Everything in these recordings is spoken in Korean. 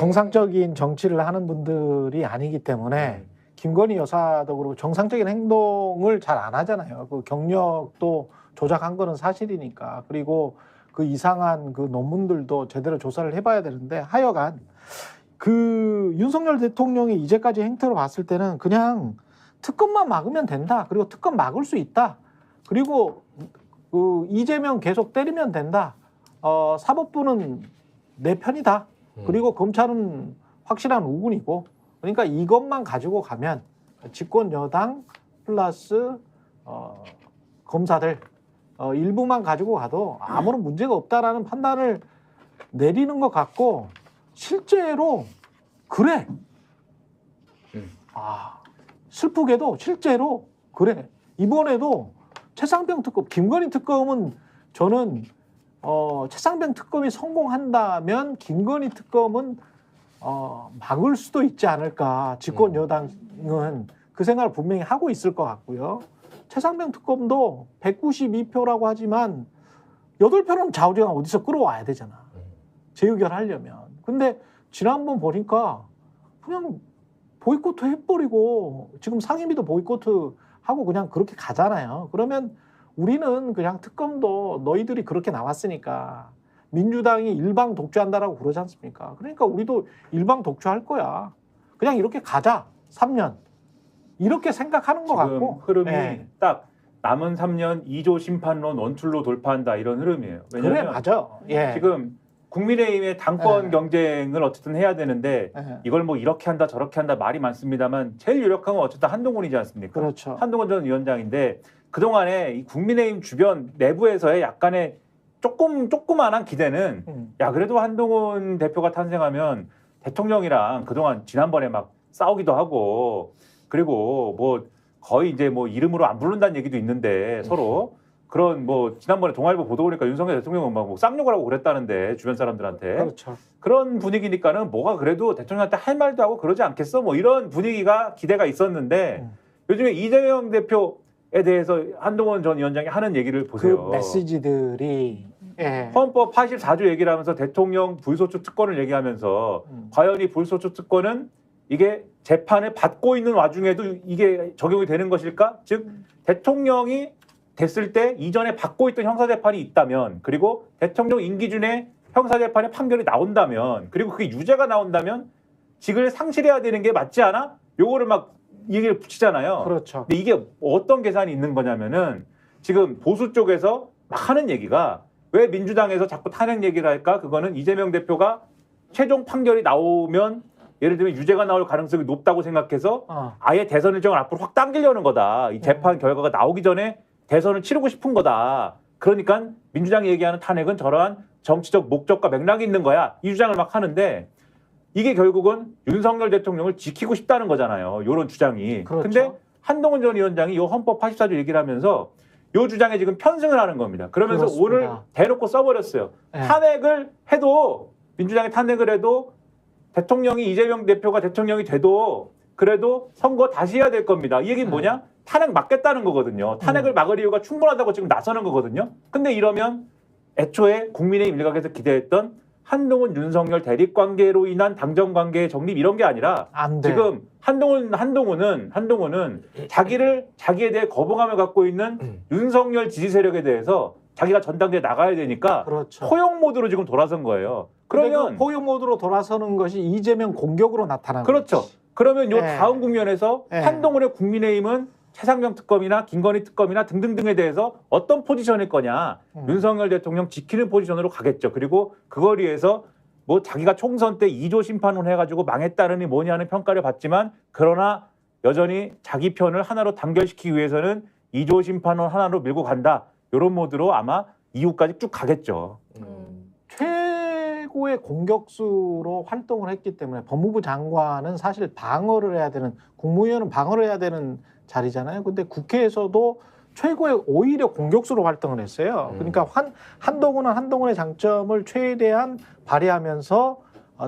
정상적인 정치를 하는 분들이 아니기 때문에 김건희 여사도 그렇고 정상적인 행동을 잘 안 하잖아요. 그 경력도 조작한 거는 사실이니까. 그리고 그 이상한 그 논문들도 제대로 조사를 해봐야 되는데 하여간 그 윤석열 대통령이 이제까지 행태로 봤을 때는 그냥 특검만 막으면 된다. 그리고 특검 막을 수 있다. 그리고 그 이재명 계속 때리면 된다. 사법부는 내 편이다. 그리고 검찰은 확실한 우군이고. 그러니까 이것만 가지고 가면 집권 여당 플러스 검사들 일부만 가지고 가도 아무런 문제가 없다라는 판단을 내리는 것 같고 실제로 그래. 슬프게도 실제로 그래. 이번에도 최상병 특검, 김건희 특검은 저는 최상병 특검이 성공한다면 김건희 특검은 막을 수도 있지 않을까. 집권 여당은 그 생각을 분명히 하고 있을 것 같고요. 최상병 특검도 192표라고 하지만 8표는 좌우지간 어디서 끌어와야 되잖아. 재의결하려면. 근데 지난번 보니까 그냥 보이콧 해버리고 지금 상임위도 보이콧 하고 그냥 그렇게 가잖아요. 그러면 우리는 그냥 특검도 너희들이 그렇게 나왔으니까 민주당이 일방 독주한다라고 그러지 않습니까? 그러니까 우리도 일방 독주할 거야. 그냥 이렇게 가자. 3년. 이렇게 생각하는 것 같고. 흐름이 딱 남은 3년 2조 심판론 원툴로 돌파한다 이런 흐름이에요. 왜냐하면 그래 맞아. 지금 국민의힘의 당권 경쟁을 어쨌든 해야 되는데 이걸 뭐 이렇게 한다 저렇게 한다 말이 많습니다만 제일 유력한 건 어쨌든 한동훈이지 않습니까? 그렇죠. 한동훈 전 위원장인데 그동안에 이 국민의힘 주변 내부에서의 약간의 조그만한 기대는 야 그래도 한동훈 대표가 탄생하면 대통령이랑 그동안 지난번에 막 싸우기도 하고 그리고 뭐 거의 이제 뭐 이름으로 안 부른다는 얘기도 있는데 서로 그런 뭐 지난번에 동아일보 보도 보니까 윤석열 대통령은 막 뭐 쌍욕을 하고 그랬다는데 주변 사람들한테 그렇죠. 그런 분위기니까는 뭐가 그래도 대통령한테 할 말도 하고 그러지 않겠어 뭐 이런 분위기가 기대가 있었는데 요즘에 이재명 대표에 대해서 한동훈 전 위원장이 하는 얘기를 보세요. 그 메시지들이 헌법 84조 얘기를 하면서 대통령 불소추 특권을 얘기하면서 과연 이 불소추 특권은 이게 재판을 받고 있는 와중에도 이게 적용이 되는 것일까? 즉 대통령이 됐을 때 이전에 받고 있던 형사재판이 있다면 그리고 대통령 임기 중에 형사재판의 판결이 나온다면 그리고 그게 유죄가 나온다면 직을 상실해야 되는 게 맞지 않아? 요거를 막 얘기를 붙이잖아요. 그렇죠. 근데 이게 어떤 계산이 있는 거냐면은 지금 보수 쪽에서 막 하는 얘기가 왜 민주당에서 자꾸 탄핵 얘기를 할까? 그거는 이재명 대표가 최종 판결이 나오면 예를 들면 유죄가 나올 가능성이 높다고 생각해서 아예 대선 일정을 앞으로 확 당기려는 거다. 이 재판 결과가 나오기 전에 대선을 치르고 싶은 거다. 그러니까 민주당이 얘기하는 탄핵은 저러한 정치적 목적과 맥락이 있는 거야. 이 주장을 막 하는데 이게 결국은 윤석열 대통령을 지키고 싶다는 거잖아요. 이런 주장이. 그렇죠. 근데 한동훈 전 위원장이 이 헌법 84조 얘기를 하면서 이 주장에 지금 편승을 하는 겁니다. 그러면서 그렇습니다. 오늘 대놓고 써버렸어요. 탄핵을 해도 민주당이 탄핵을 해도 대통령이 이재명 대표가 대통령이 돼도 그래도 선거 다시 해야 될 겁니다. 이 얘기는 뭐냐? 탄핵 막겠다는 거거든요. 탄핵을 막을 이유가 충분하다고 지금 나서는 거거든요. 근데 이러면 애초에 국민의힘 일각에서 기대했던 한동훈 윤석열 대립관계로 인한 당정관계의 정립 이런 게 아니라 지금 한동훈은 자기에 대해 거부감을 갖고 있는 윤석열 지지 세력에 대해서 자기가 전당대에 나가야 되니까 그렇죠. 포용 모드로 지금 돌아선 거예요. 그러면 포용 모드로 돌아서는 것이 이재명 공격으로 나타나는 그렇죠. 거지. 그러면 요 다음 국면에서 한동훈의 국민의힘은 최상병 특검이나 김건희 특검이나 등등등에 대해서 어떤 포지션일 거냐. 윤석열 대통령 지키는 포지션으로 가겠죠. 그리고 그걸 위해서 뭐 자기가 총선 때 2조 심판론 해가지고 망했다느니 뭐냐 하는 평가를 받지만 그러나 여전히 자기 편을 하나로 단결시키기 위해서는 2조 심판론 하나로 밀고 간다. 이런 모드로 아마 이후까지 쭉 가겠죠. 최고의 공격수로 활동을 했기 때문에 법무부 장관은 사실 방어를 해야 되는, 국무위원은 방어를 해야 되는 자리잖아요. 근데 국회에서도 최고의 오히려 공격수로 활동을 했어요. 그러니까 한동훈은 한동훈의 장점을 최대한 발휘하면서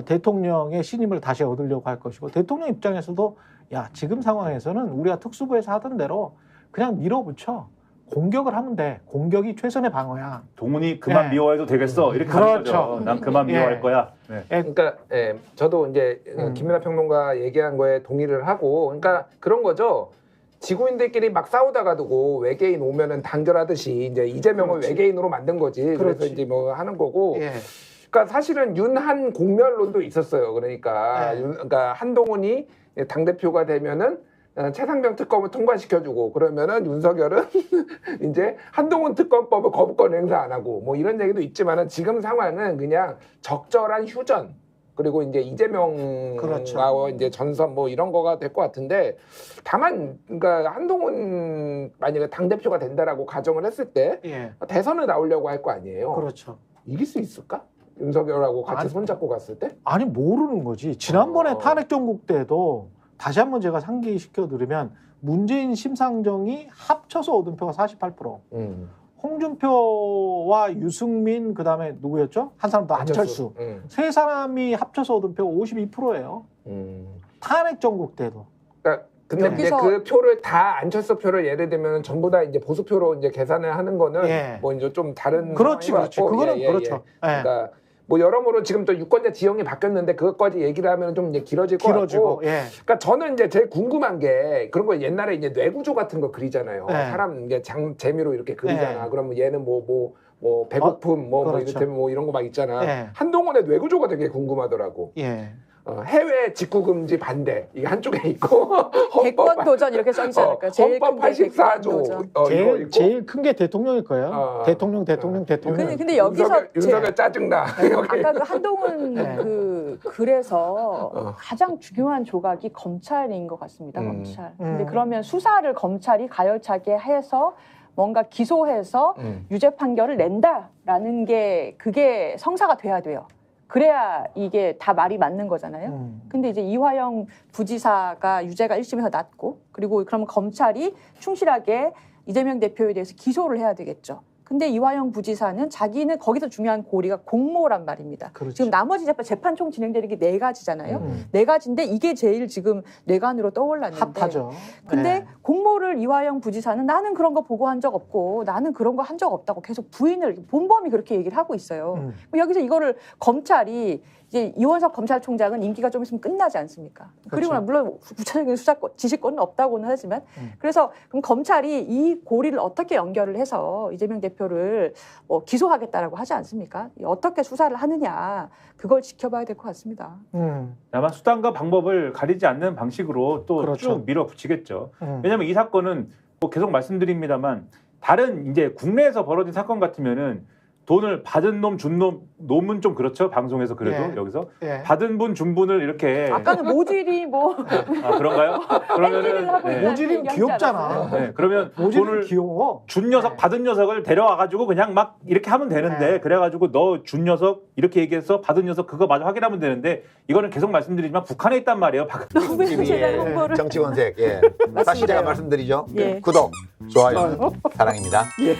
대통령의 신임을 다시 얻으려고 할 것이고, 대통령 입장에서도 야 지금 상황에서는 우리가 특수부에서 하던 대로 그냥 밀어붙여. 공격을 하면 돼. 공격이 최선의 방어야. 동훈이 그만 예. 미워해도 되겠어. 이렇게 하는 그렇죠. 거죠. 난 그만 미워할 예. 거야. 네. 그러니까 저도 이제 김민하 평론가 얘기한 거에 동의를 하고, 그러니까 그런 거죠. 지구인들끼리 막 싸우다가 두고 외계인 오면은 단결하듯이 이제 이재명을 그렇지. 외계인으로 만든 거지. 그래서 그렇지. 이제 뭐 하는 거고. 예. 그러니까 사실은 윤한 공멸론도 있었어요. 그러니까 네. 그러니까 한동훈이 당 대표가 되면은 최상병 특검을 통과시켜주고 그러면은 윤석열은 이제 한동훈 특검법을 거부권 행사 안 하고 뭐 이런 얘기도 있지만은 지금 상황은 그냥 적절한 휴전 그리고 이제 이재명과 그렇죠. 이제 전선 뭐 이런 거가 될 것 같은데 다만 그러니까 한동훈 만약에 당 대표가 된다라고 가정을 했을 때 예. 대선을 나오려고 할 거 아니에요. 그렇죠. 이길 수 있을까? 윤석열하고 같이 아니, 손잡고 갔을 때? 아니 모르는 거지. 지난번에 탄핵 정국 때도 다시 한번 제가 상기시켜 드리면 문재인 심상정이 합쳐서 얻은 표가 48%. 홍준표와 유승민 그다음에 누구였죠? 한 사람 더 안철수. 세 사람이 합쳐서 얻은 표가 52%예요. 탄핵 정국 때도. 그러니까 근데 이제 여기서- 그 표를 다 안철수 표를 예를 들면 전부 다 이제 보수표로 이제 계산을 하는 거는 예. 뭐 이제 좀 다른 그렇지, 상황인 그렇지. 것 같고. 그거는 예, 예, 그렇죠. 예. 예. 그러니까 뭐 여러모로 지금 또 유권자 지형이 바뀌었는데 그것까지 얘기를 하면 좀 이제 길어질 것 길어지고. 같고. 예. 그러니까 저는 이제 제일 궁금한 게 그런 거 옛날에 이제 뇌구조 같은 거 그리잖아요. 네. 사람 이게 재미로 이렇게 그리잖아. 네. 그러면 얘는 뭐 배고픔 뭐 그렇죠. 이를테면 뭐 이런 거 막 있잖아. 네. 한동훈의 뇌구조가 되게 궁금하더라고. 예. 해외 직구 금지 반대 이게 한쪽에 있고 객권 도전 이렇게 써있지 않을까? 제일 헌법 큰 게 객권 84조 도전. 이거 제일 있고. 제일 큰 게 대통령일 거예요. 대통령. 근데 여기서 윤석열 짜증나. 아까 그 한동훈 네. 그래서 가장 중요한 조각이 검찰인 것 같습니다. 검찰. 근데 음. 그러면 수사를 검찰이 가열차게 해서 뭔가 기소해서 유죄 판결을 낸다라는 게 그게 성사가 돼야 돼요. 그래야 이게 다 말이 맞는 거잖아요. 근데 이제 이화영 부지사가 유죄가 1심에서 났고 그리고 그러면 검찰이 충실하게 이재명 대표에 대해서 기소를 해야 되겠죠. 근데 이화영 부지사는 자기는 거기서 중요한 고리가 공모란 말입니다. 그렇죠. 지금 나머지 재판 총 진행되는 게 4가지잖아요. 음. 4가지인데 이게 제일 지금 뇌관으로 떠올랐는데 핫하죠. 근데 네. 공모를 이화영 부지사는 나는 그런 거 보고한 적 없고 나는 그런 거 한 적 없다고 계속 부인을 본범이 그렇게 얘기를 하고 있어요. 여기서 이거를 검찰이 이제 이원석 검찰총장은 임기가 좀 있으면 끝나지 않습니까? 그렇죠. 그리고 물론 구체적인 수사권, 지시권은 없다고는 하지만 그래서 그럼 검찰이 이 고리를 어떻게 연결을 해서 이재명 대표를 기소하겠다라고 하지 않습니까? 어떻게 수사를 하느냐 그걸 지켜봐야 될 것 같습니다. 아마 수단과 방법을 가리지 않는 방식으로 또 쭉 그렇죠. 밀어붙이겠죠. 왜냐하면 이 사건은 뭐 계속 말씀드립니다만 다른 이제 국내에서 벌어진 사건 같으면은 돈을 받은 놈, 준 놈, 놈은 좀 그렇죠. 방송에서 그래도 예. 여기서 예. 받은 분, 준 분을 이렇게 아까는 모질이 뭐 아 그런가요? 그러면은 하고 네. 있나? 모질이 얘기하지 귀엽잖아. 않았어요? 네, 그러면 모질은 돈을 귀여워. 준 녀석, 네. 받은 녀석을 데려와가지고 그냥 막 이렇게 하면 되는데 네. 그래가지고 너 준 녀석 이렇게 얘기해서 받은 녀석 그거 마저 확인하면 되는데 이거는 계속 말씀드리지만 북한에 있단 말이에요. 너무 제가 TV의 홍보를 정치권색. 예. 다시 제가 말씀드리죠. 예. 구독, 좋아요, 사랑입니다. 예.